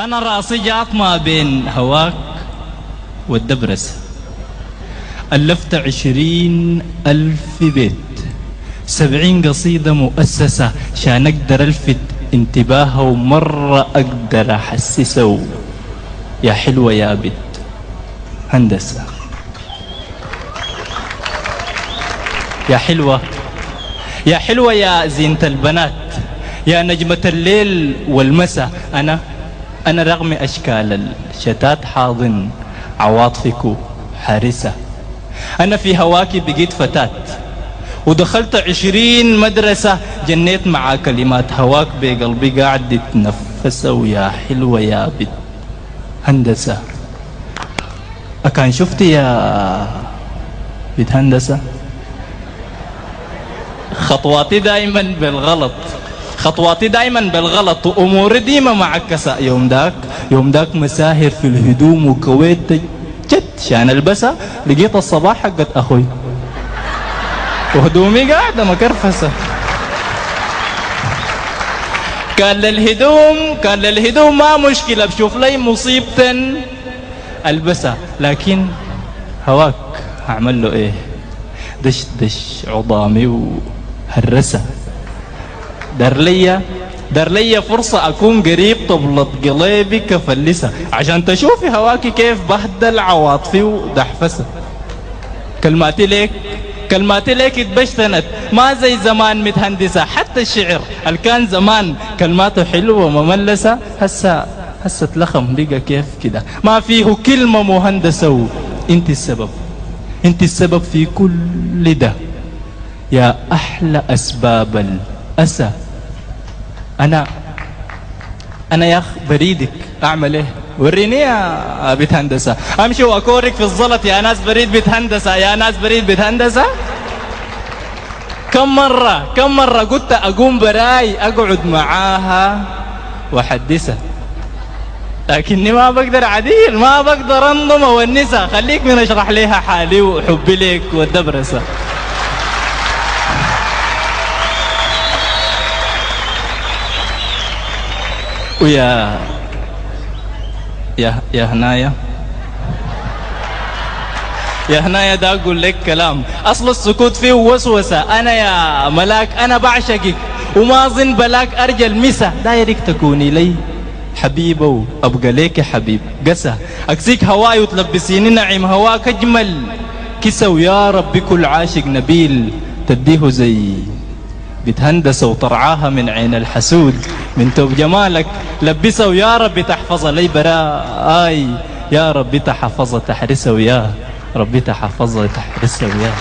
أنا راسي جات ما بين هواك والدبرس. ألفت 20,000 بيت، 70 قصيدة مؤسسة شان أقدر ألفت انتباهه ومرة أقدر أحسسه. يا حلوة يا بنت هندسة، يا حلوة يا حلوة يا زينة البنات، يا نجمة الليل والمساء. أنا رغم أشكال الشتات حاضن عواطفك حارسة. أنا في هواك بقيت فتاة ودخلت 20 مدرسة، جنيت مع كلمات هواك بقلبي قاعد يتنفس. ويا حلوة يا بنت هندسة، أكان شفتي يا بنت هندسة خطواتي دايما بالغلط، خطواتي دايما بالغلط وأموري ديما معكسة. يوم داك مساهر في الهدوم وكويت جد شان البسها، لقيت الصباح حقت أخوي وهدومي قاعدة مكرفسة. كان للهدوم ما مشكلة، بشوف لي مصيبة ألبسها، لكن هواك أعمل له إيه؟ دش عظامي وهرسة. دار لي فرصة أكون قريب طبلة قلبي كفلسة، عشان تشوفي هواكي كيف بهدل عواطفي ودحفسة. كلماتي ليك اتبشتنت، ما زي زمان متهندسة. حتى الشعر اللي كان زمان كلماته حلوة ومملسة هسه اتلخم بقى كيف كده، ما فيه كلمة مهندسة. انت السبب في كل ده يا أحلى أسباب الأسى. أنا يا أخ بريدك، أعمل إيه؟ وريني يا بيت هندسة، أمشي وأكورك في الزلط يا ناس بريد بيت هندسة، يا ناس بريد بيت هندسة. كم مرة قلت أقوم براي أقعد معاها وأحدثها، لكني ما بقدر عديل، ما بقدر أنظم وأونسها. خليك من أشرح لها حالي وحبي لك والدبرسة. ويا هنايا ده أقول لك كلام أصل السكوت فيه وسوسة. أنا يا ملاك أنا بعشقك وما أظن بلاك أرجى المسا. دايرك تكوني لي حبيبة وأبقى ليك حبيب قسى، أكسيك هواي وتلبسيني نعيم هواك أجمل كسى. ويا ربي كل عاشق نبيل تديه زي بتهندسة وطرعاها من عين الحسود. من توب جمالك لبسه ويا ربي تحفظها لي براء. يا ربي تحفظها تحرسها، ويا ربي تحفظها تحرسها ويا